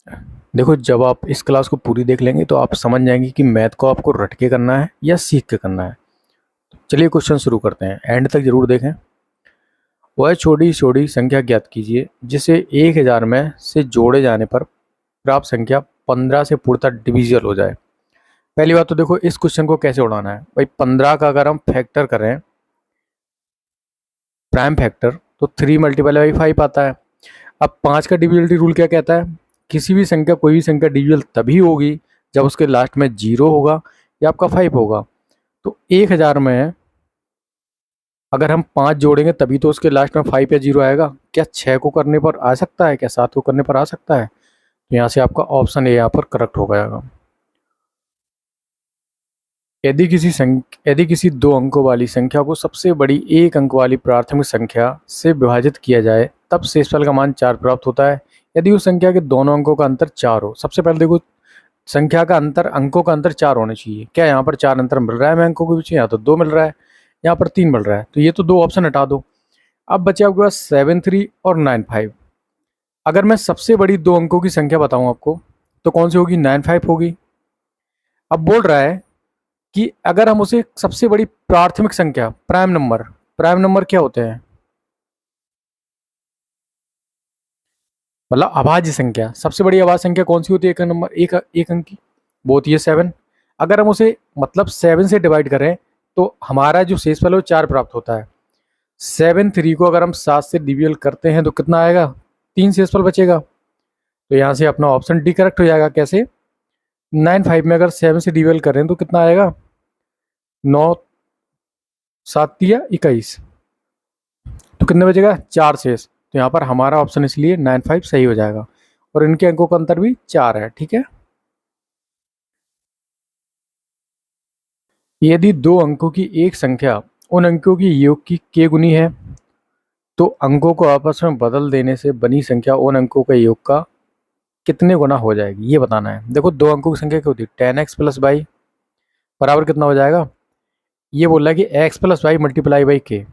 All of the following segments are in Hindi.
देखो, जब आप इस क्लास को पूरी देख लेंगे तो आप समझ जाएंगे कि मैथ को आपको रट के करना है या सीख के करना है। चलिए क्वेश्चन शुरू करते हैं, एंड तक जरूर देखें। वह छोटी छोटी संख्या ज्ञात कीजिए जिसे 1000 में से जोड़े जाने पर प्राप्त संख्या 15 से पूर्णतः डिविजिबल हो जाए। पहली बात तो देखो, इस क्वेश्चन को कैसे उड़ाना है भाई। 15 का अगर हम फैक्टर करें, प्राइम फैक्टर, तो 3 × 5 आता है। अब 5 का डिविजिबिलिटी रूल क्या कहता है? किसी भी संख्या, कोई भी संख्या डिविजिबल तभी होगी जब उसके लास्ट में 0 होगा या आपका 5 होगा। तो 1000 में अगर हम 5 जोड़ेंगे तभी तो उसके लास्ट में 5 या 0 आएगा। क्या 6 को करने पर आ सकता है? क्या 7 को करने पर आ सकता है? तो यहाँ से आपका ऑप्शन ए यहाँ पर करेक्ट हो जाएगा। यदि किसी 2 अंकों वाली संख्या को सबसे बड़ी 1 अंक वाली प्राथमिक संख्या से विभाजित किया जाए तब शेषफल का मान 4 प्राप्त होता है यदि उस संख्या के दोनों अंकों का अंतर 4 हो। सबसे पहले देखो, संख्या का अंतर, अंकों का अंतर 4 होने चाहिए। क्या यहाँ पर 4 अंतर मिल रहा है हमें अंकों के बीच? यहाँ तो 2 मिल रहा है, यहाँ पर 3 मिल रहा है, तो ये तो 2 ऑप्शन हटा दो। अब बचे आपके पास 7 3 और 9 5। अगर मैं सबसे बड़ी 2 अंकों की संख्या बताऊं आपको तो कौन सी होगी? 9 5 होगी। अब बोल रहा है कि अगर हम उसे सबसे बड़ी प्राथमिक संख्या, प्राइम नंबर क्या होते हैं? मतलब अभाज्य संख्या। सबसे बड़ी अभाज्य संख्या कौन सी होती है एक नंबर, एक अंक की? वो होती है 7। अगर हम उसे मतलब 7 से डिवाइड करें तो हमारा जो शेषफल है वो 4 प्राप्त होता है। 7 3 को अगर हम 7 से डिविजल करते हैं तो कितना आएगा? 3 शेषफल बचेगा। तो यहाँ से अपना ऑप्शन डी करेक्ट हो जाएगा। कैसे? 9 5 में अगर 7 से डिविजल करें तो कितना आएगा? 9 7 या 21, तो कितने बचेगा? 4 शेष। तो यहाँ पर हमारा ऑप्शन इसलिए 9 5 सही हो जाएगा, और इनके अंकों का अंतर भी 4 है। ठीक है। यदि 2 अंकों की एक संख्या उन अंकों की योग की k गुनी है तो अंकों को आपस में बदल देने से बनी संख्या उन अंकों के योग का कितने गुना हो जाएगी, ये बताना है। देखो, 2 अंकों की संख्या क्या होती है? 10x + y बराबर कितना हो जाएगा? ये बोल रहा है कि x + y × k।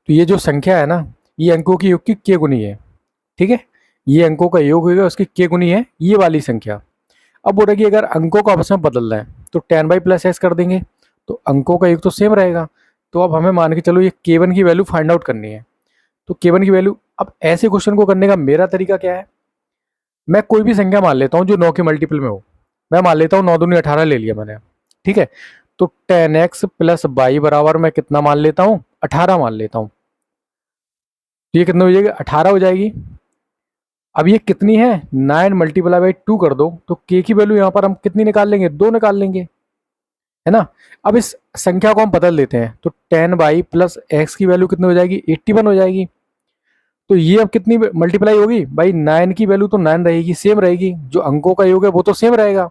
तो ये जो संख्या है ना, ये अंकों की योग की k गुनी है। ठीक है, ये अंकों का योग होगा, उसकी k गुनी है ये वाली संख्या। अब बोल रहा है कि अगर अंकों को आपस में बदलना है तो 10y + x कर देंगे, तो अंकों का योग तो सेम रहेगा। तो अब हमें मान के चलो ये k1 की वैल्यू फाइंड आउट करनी है। तो k1 की वैल्यू, अब ऐसे क्वेश्चन को करने का मेरा तरीका क्या है, मैं कोई भी संख्या मान लेता हूँ जो 9 के मल्टीपल में हो। मैं मान लेता हूँ 9 दूनी 18 ले लिया मैंने। ठीक है, तो 10x + y बराबर मैं कितना मान लेता हूँ? 18 मान लेता हूँ। तो ये कितना हो जाएगी? 18 हो जाएगी। अब ये कितनी है? 9 × 2 कर दो, तो k की वैल्यू यहाँ पर हम कितनी निकाल लेंगे? 2 निकाल लेंगे, है ना। अब इस संख्या को हम बदल देते हैं, तो 10y + x की वैल्यू कितनी हो जाएगी? 81 हो जाएगी। तो ये अब कितनी मल्टीप्लाई होगी भाई? 9 की वैल्यू तो 9 रहेगी, सेम रहेगी। जो अंकों का योग है वो तो सेम रहेगा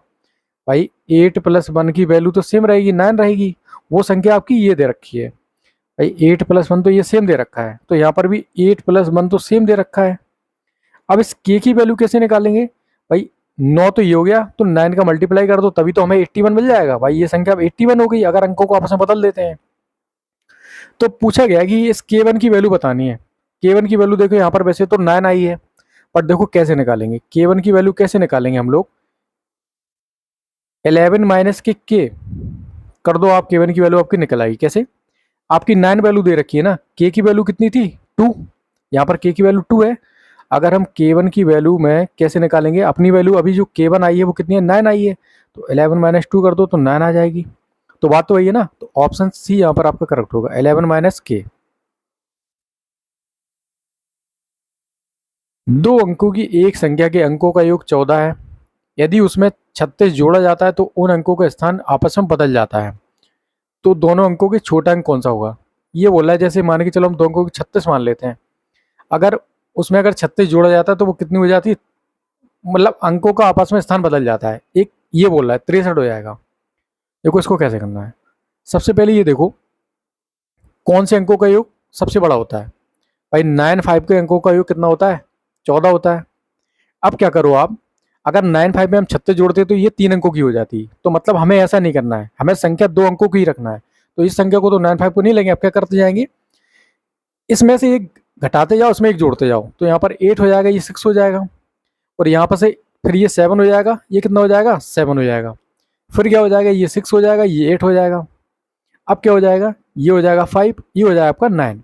भाई। 8 + 1 की वैल्यू तो सेम रहेगी, 9 रहेगी। वो संख्या आपकी ये दे रखी है भाई, 8 + 1 तो ये सेम दे रखा है, तो यहाँ पर भी 8 + 1 तो सेम दे रखा है। अब इस k की वैल्यू कैसे निकालेंगे भाई? 9 तो ये हो गया, तो 9 का मल्टीप्लाई कर दो तभी तो हमें 81 मिल जाएगा भाई। ये संख्या अब 81 हो गई अगर अंकों को आपस में बदल देते हैं। तो पूछा गया कि इस k1 की वैल्यू बतानी है। k1 की वैल्यू देखो यहाँ पर वैसे तो 9 आई है, पर देखो कैसे निकालेंगे k1 की वैल्यू, कैसे निकालेंगे हम लोग? 11 - k कर दो आप, k1 की वैल्यू आपकी निकल आएगी। कैसे? आपकी 9 वैल्यू दे रखी है ना, k की वैल्यू कितनी थी? 2। यहाँ पर k की वैल्यू 2 है। अगर हम k1 की वैल्यू में कैसे निकालेंगे अपनी वैल्यू? अभी जो k1 आई है वो कितनी है? 9 आई है। तो 11 - 2 कर दो तो 9 आ जाएगी। तो बात तो वही है ना। तो ऑप्शन सी यहाँ पर आपका करेक्ट होगा, 11 - k। 2 अंकों की एक संख्या के अंकों का योग 14 है। यदि उसमें 36 जोड़ा जाता है तो उन अंकों का स्थान आपस में बदल जाता है, तो दोनों अंकों के छोटा अंक कौन सा होगा? ये बोला है, जैसे मान के चलो हम 2 अंकों की 36 मान लेते हैं। अगर उसमें अगर 36 जोड़ा जाता है तो वो कितनी हो जाती है? मतलब अंकों का आपस में स्थान बदल जाता है। एक ये बोल रहा है 63 हो जाएगा। देखो इसको कैसे करना है। सबसे पहले ये देखो, कौन से अंकों का योग सबसे बड़ा होता है भाई? 9 5 के अंकों का योग कितना होता है? 14 होता है। अब क्या करो आप, अगर 9 5 में हम 36 जोड़ते तो ये 3 अंकों की हो जाती। तो मतलब हमें ऐसा नहीं करना है, हमें संख्या 2 अंकों की ही रखना है। तो इस संख्या को तो 9 5 को नहीं लेंगे, अब क्या करते जाएंगे? इसमें से एक घटाते जाओ, उसमें एक जोड़ते जाओ, तो यहाँ पर 8 हो जाएगा, ये 6 हो जाएगा। और यहाँ पर से फिर ये 7 हो जाएगा, ये कितना हो जाएगा 7 हो जाएगा, फिर क्या हो जाएगा ये 6 हो जाएगा, ये 8 हो जाएगा। अब क्या हो जाएगा, ये हो जाएगा 5, ये हो जाएगा आपका 9।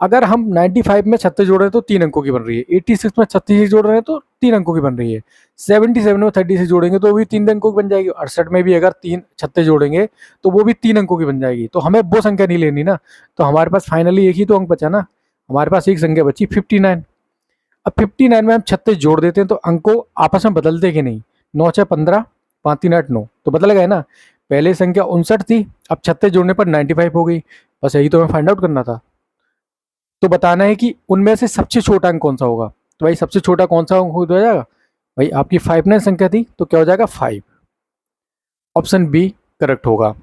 अगर हम 95 में 36 जोड़ रहे हैं तो 3 अंकों की बन रही है, 86 में 36 जोड़ रहे हैं तो 3 अंकों की बन रही है, 77 में 36 जोड़ेंगे तो भी 3 अंकों की बन जाएगी, 68 में भी अगर 36 जोड़ेंगे तो वो भी 3 अंकों की बन जाएगी। तो हमें वो संख्या नहीं लेनी ना, तो हमारे पास फाइनली एक ही तो अंक बचा ना, हमारे पास एक संख्या बची 59। अब 59 में हम 36 जोड़ देते हैं तो अंकों आपस में बदलते कि नहीं, 9 6 15, 5 3 8 9, तो बदल गए ना। पहले संख्या 59 थी, अब 36 जोड़ने पर 95 हो गई। बस यही तो हमें फाइंड आउट करना था। तो बताना है कि उनमें से सबसे छोटा अंक कौन सा होगा। तो भाई सबसे छोटा कौन सा अंक हो जाएगा, भाई आपकी 59 संख्या थी तो क्या हो जाएगा 5। ऑप्शन बी करेक्ट होगा।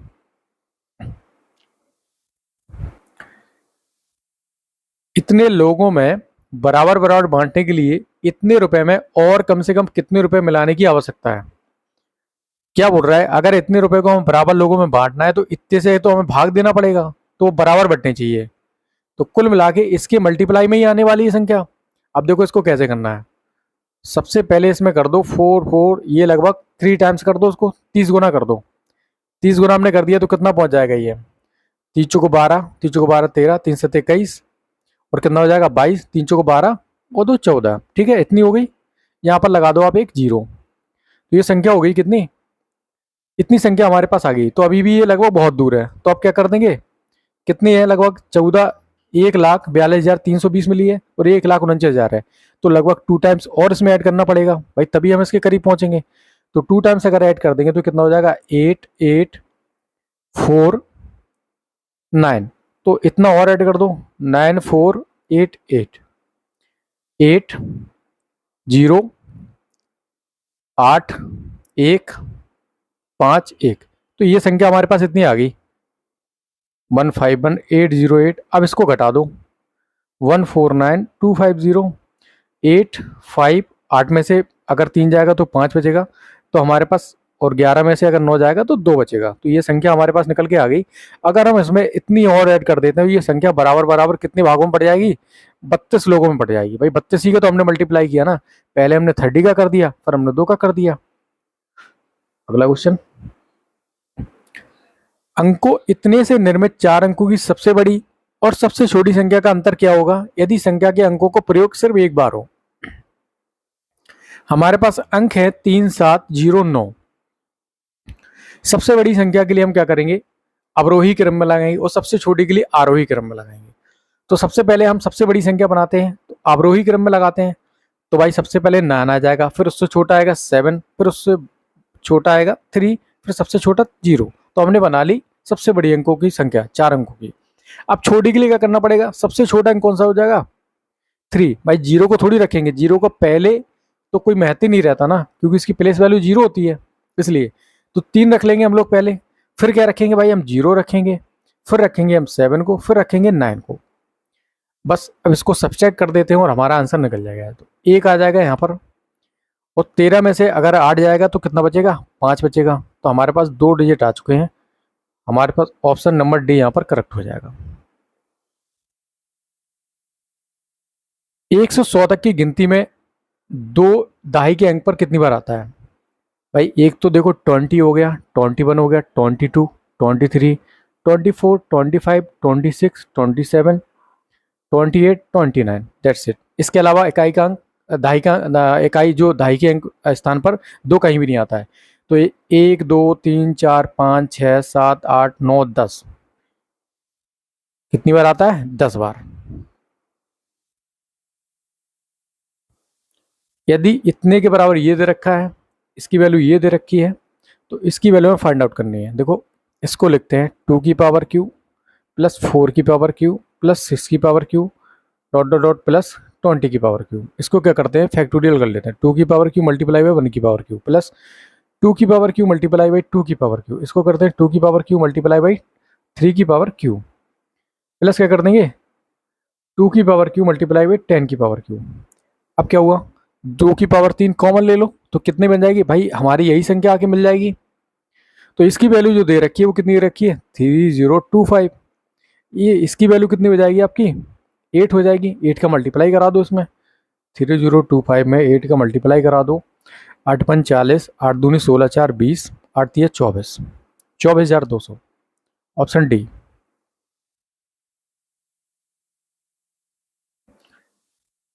इतने लोगों में बराबर बराबर बांटने के लिए इतने रुपए में और कम से कम कितने रुपए मिलाने की आवश्यकता है। क्या बोल रहा है, अगर इतने रुपए को हम बराबर लोगों में बांटना है तो इतने से तो हमें भाग देना पड़ेगा, तो वो बराबर बंटने चाहिए। तो कुल मिला के इसके मल्टीप्लाई में ही आने वाली है संख्या। अब देखो इसको कैसे करना है। सबसे पहले इसमें कर दो 4 4, ये लगभग 3 टाइम्स कर दो, उसको 30 गुना कर दो। 30 गुना हमने कर दिया तो कितना पहुंच जाएगा ये, 30 चौको 12, 30 चौको 12 13, 3 7 21, और कितना हो जाएगा 22, 3 चौको 12 और 2 14। ठीक है, इतनी हो गई। यहाँ पर लगा दो आप एक जीरो, तो ये संख्या हो गई कितनी, इतनी संख्या हमारे पास आ गई। तो अभी भी ये लगभग बहुत दूर है, तो आप क्या कर देंगे, कितनी है लगभग 14, 1,42,320 मिली है और 1,49,000 है, तो लगभग 2 टाइम्स और इसमें ऐड करना पड़ेगा भाई, तभी हम इसके करीब पहुंचेंगे। तो 2 टाइम्स अगर ऐड कर देंगे तो कितना हो जाएगा 8 8 4 9, तो इतना और ऐड कर दो 9 4 8 8 8 0 8 1 5 1, तो ये संख्या हमारे पास इतनी आ गई 151,808। अब इसको घटा दो 149,250, 8 5, 8 में से अगर 3 जाएगा तो 5 बचेगा, तो हमारे पास, और 11 में से अगर 9 जाएगा तो 2 बचेगा, तो ये संख्या हमारे पास निकल के आ गई। अगर हम इसमें इतनी और ऐड कर देते हैं ये संख्या बराबर बराबर कितने भागों में पड़ जाएगी, 32 लोगों में पड़ जाएगी। भाई 32 ही का तो हमने मल्टीप्लाई किया ना, पहले हमने 30 का कर दिया फिर हमने 2 का कर दिया। अगला क्वेश्चन, अंकों इतने से निर्मित 4 अंकों की सबसे बड़ी और सबसे छोटी संख्या का अंतर क्या होगा यदि संख्या के अंकों को प्रयोग सिर्फ एक बार हो। हमारे पास अंक है 3709। सबसे बड़ी संख्या के लिए हम क्या करेंगे, अवरोही क्रम में लगाएंगे और सबसे छोटी के लिए आरोही क्रम में लगाएंगे। तो सबसे पहले हम सबसे बड़ी संख्या बनाते हैं तो अवरोही क्रम में लगाते हैं। तो भाई सबसे पहले 9 आ जाएगा, फिर उससे छोटा आएगा 7, फिर उससे छोटा आएगा 3, फिर सबसे छोटा 0। तो हमने बना ली सबसे बड़ी अंकों की संख्या 4 अंकों की। अब छोटी के लिए क्या करना पड़ेगा, सबसे छोटा अंक कौन सा हो जाएगा 3। भाई 0 को थोड़ी रखेंगे, 0 को पहले तो कोई महत्व नहीं रहता ना, क्योंकि इसकी प्लेस वैल्यू 0 होती है इसलिए। तो 3 रख लेंगे हम लोग पहले, फिर क्या रखेंगे भाई हम 0 रखेंगे, फिर रखेंगे हम 7 को, फिर रखेंगे 9 को। बस अब इसको सब्सट्रैक्ट कर देते हैं और हमारा आंसर निकल जाएगा। तो 1 आ जाएगा यहाँ पर, और 13 में से अगर 8 जाएगा तो कितना बचेगा 5 बचेगा। तो हमारे पास 2 डिजिट आ चुके हैं, हमारे पास ऑप्शन नंबर डी यहाँ पर करेक्ट हो जाएगा। 1 से 100 तक की गिनती में 2 दहाई के अंक पर कितनी बार आता है। भाई एक तो देखो 20 हो गया, 21 हो गया, 22, 23, 24, 25, 26, 27, 28, 29, दैट्स इट। इसके अलावा इकाई का अंक, दहाई का इकाई जो दहाई के अंक स्थान पर 2 कहीं भी नहीं आता है। तो 1 2 3 4 5 6 7 8 9 10 कितनी बार आता है 10 बार। यदि इतने के बराबर ये दे रखा है, इसकी वैल्यू ये दे रखी है, तो इसकी वैल्यू हमें फाइंड आउट करनी है। देखो इसको लिखते हैं 2 की पावर क्यू प्लस 4 की पावर क्यू प्लस 6 की power Q dot dot dot plus 20 की पावर क्यू। इसको क्या करते हैं फैक्टोरियल कर लेते हैं, 2 की पावर क्यू मल्टीप्लाई बाई 1 की पावर क्यू प्लस 2 की पावर क्यू मल्टीप्लाई बाई 2 की पावर क्यू। इसको करते हैं 2 की पावर क्यू मल्टीप्लाई बाई 3 की पावर क्यू प्लस क्या कर देंगे 2 की पावर क्यू मल्टीप्लाई बाई 10 की पावर क्यू। अब क्या हुआ 2 की पावर 3 कॉमन ले लो तो कितने बन जाएगी, भाई हमारी यही संख्या आके मिल जाएगी। तो इसकी वैल्यू जो दे रखी है वो कितनी दे रखी है 3025। ये इसकी वैल्यू कितनी हो जाएगी आपकी 8 हो जाएगी। 8 का मल्टीप्लाई करा दो इसमें, 3025 में 8 का मल्टीप्लाई करा दो। 8 5 40, 8 दूनी 16, 4 20, 8 3 24, 24,200। Option D.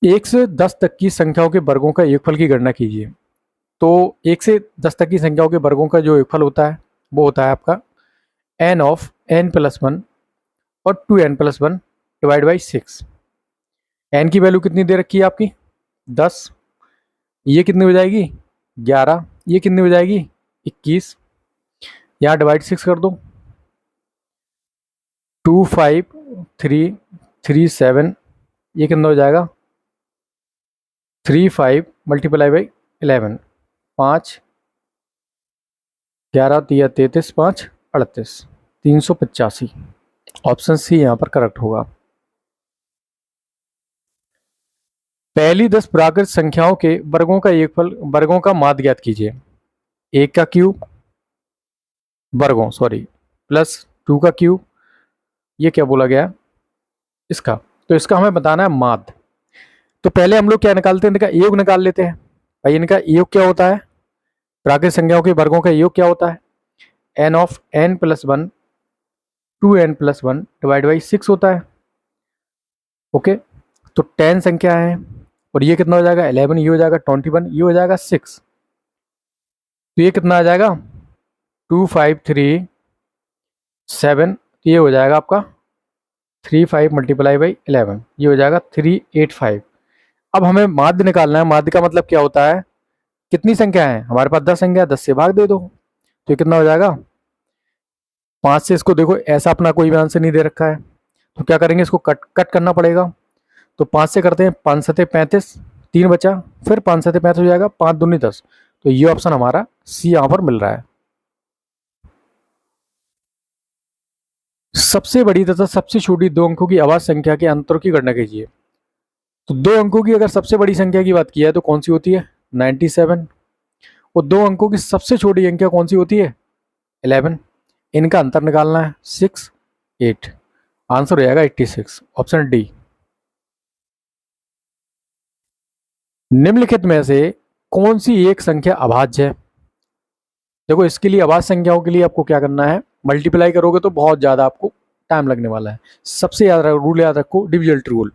1 से 10 तक की संख्याओं के वर्गों का योगफल की गणना कीजिए। तो 1 से 10 तक की संख्याओं के वर्गों का जो योगफल होता है वो होता है आपका n ऑफ n+1 और 2n+1 डिवाइड बाई 6। n की वैल्यू कितनी दे रखी है आपकी 10, ये कितनी हो जाएगी 11, ये कितनी हो जाएगी 21, यहाँ डिवाइड 6 कर दो 2 5 3 3 7, ये कितना हो जाएगा 3 5 मल्टीप्लाई बाई 11, 5 11 3 33, 5 38, 385। ऑप्शन सी यहाँ पर करेक्ट होगा। पहली 10 प्राकृत संख्याओं के वर्गों का योगफल, वर्गों का माध्य ज्ञात कीजिए। 1 का क्यूब वर्गों प्लस 2 का क्यूब, ये क्या बोला गया इसका, तो इसका हमें बताना है माध्य। तो पहले हम लोग क्या निकालते हैं, इनका योग निकाल लेते हैं। भाई इनका योग क्या होता है, प्राकृत संख्याओं के वर्गों का योग क्या होता है n of n+1 2n+1 divide by 6 होता है। ओके, तो 10 संख्या है और ये कितना हो जाएगा 11, ये हो जाएगा 21, ये हो जाएगा 6, तो ये कितना आ जाएगा 2 5 3 7, ये हो जाएगा आपका 3 5 मल्टीप्लाई बाई 11, ये हो जाएगा 385। अब हमें माध्य निकालना है। माध्य का मतलब क्या होता है, कितनी संख्या है हमारे पास 10 संख्या, 10 से भाग दे दो, तो ये कितना हो जाएगा 5 से। इसको देखो ऐसा अपना कोई भी आंसर नहीं दे रखा है, तो क्या करेंगे इसको कट करना पड़ेगा। तो 5 से करते हैं, 5 7 35, 3 बचा, फिर 5 7 35 हो जाएगा, 5 दूनी 10, तो ये ऑप्शन हमारा सी यहाँ पर मिल रहा है। सबसे बड़ी तथा सबसे छोटी 2 अंकों की अभाज्य संख्या के अंतर की गणना कीजिए। तो 2 अंकों की अगर सबसे बड़ी संख्या की बात की है तो कौन सी होती है 97, और 2 अंकों की सबसे छोटी संख्या कौन सी होती है 11। इनका अंतर निकालना है 6 8, आंसर हो जाएगा 86, ऑप्शन डी। निम्नलिखित में से कौन सी एक संख्या अभाज्य है। देखो इसके लिए अभाज्य संख्याओं के लिए आपको क्या करना है, मल्टीप्लाई करोगे तो बहुत ज़्यादा आपको टाइम लगने वाला है। सबसे रूल याद रखो, डिविजल रूल।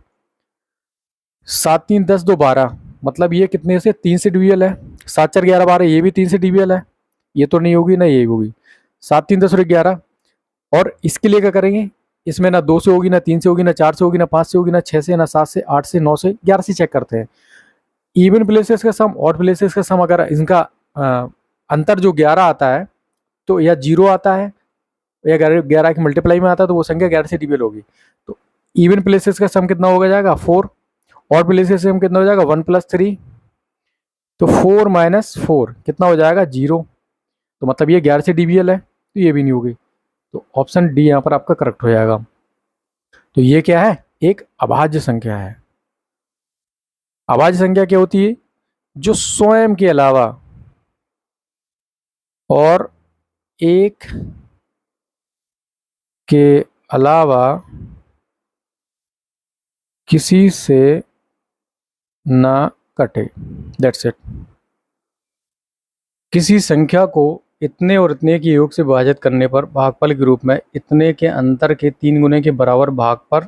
7 3 10 2 12, मतलब ये कितने से 3 से डिविजल है। 7 4 11 12, ये भी 3 से डिविजल है, ये तो नहीं होगी ना ये होगी। 7 3 10 और 11, और इसके लिए क्या करेंगे, इसमें ना 2 से होगी, ना 3 से होगी, ना 4 से होगी, ना 5 से होगी, ना 6 से, ना 7 से, 8 से, 9 से, 11 से चेक करते हैं। इवन प्लेसेस का सम, ऑड प्लेसेस का सम, अगर इनका अंतर जो 11 आता है तो या 0 आता है या 11 की मल्टीप्लाई में आता है तो वो संख्या 11 से डिविजल होगी। तो इवन प्लेसेस का सम कितना होगा जाएगा 4, और प्लेसेस से कितना हो जाएगा 1 + 3, तो 4 - 4 कितना हो जाएगा 0, तो मतलब ये 11 से डिविजल है, तो ये भी नहीं होगी। तो ऑप्शन डी यहाँ पर आपका करेक्ट हो जाएगा। तो ये क्या है, एक अभाज्य संख्या है। अभाज्य संख्या क्या होती है, जो स्वयं के अलावा और एक के अलावा किसी से ना कटे, दैट्स इट। किसी संख्या को इतने और इतने के योग से विभाजित करने पर भागफल के रूप में इतने के अंतर के 3 गुने के बराबर भाग पर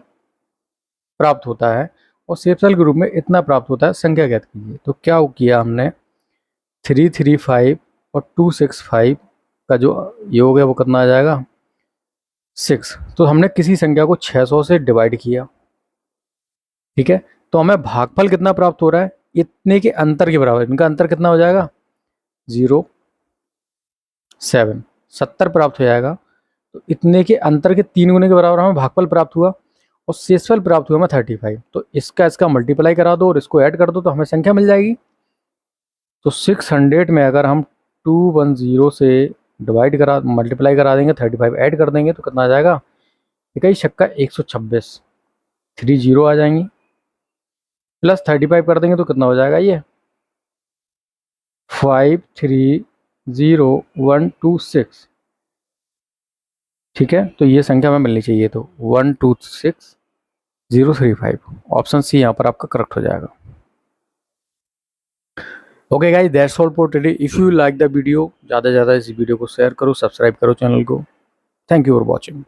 प्राप्त होता है, और शेषफल के रूप में इतना प्राप्त होता है, संख्या ज्ञात कीजिए। तो क्या किया हमने, 335 और 265 का जो योग है वो कितना आ जाएगा 6। तो हमने किसी संख्या को 600 से डिवाइड किया, ठीक है, तो हमें भागफल कितना प्राप्त हो रहा है, इतने के अंतर के बराबर। इनका अंतर कितना हो जाएगा 0 7, 70 प्राप्त हो जाएगा। तो इतने के अंतर के 3 गुने के बराबर हमें भागफल प्राप्त हुआ, और शेषफल प्राप्त हुआ हमें 35। तो इसका मल्टीप्लाई करा दो और इसको ऐड कर दो तो हमें संख्या मिल जाएगी। तो 600 में अगर हम 210 से डिवाइड करा मल्टीप्लाई करा देंगे, 35 ऐड कर देंगे तो कितना आ जाएगा, इकाई छक्का 126, 3 0 आ जाएंगी, प्लस 35 कर देंगे तो कितना हो जाएगा ये 530126, ठीक है। तो ये संख्या हमें मिलनी चाहिए, तो 126035, ऑप्शन सी यहाँ पर आपका करेक्ट हो जाएगा। Okay guys, that's all for today. If you like the video, ज़्यादा से ज़्यादा इस वीडियो को शेयर करो, सब्सक्राइब करो चैनल को। Thank you for watching.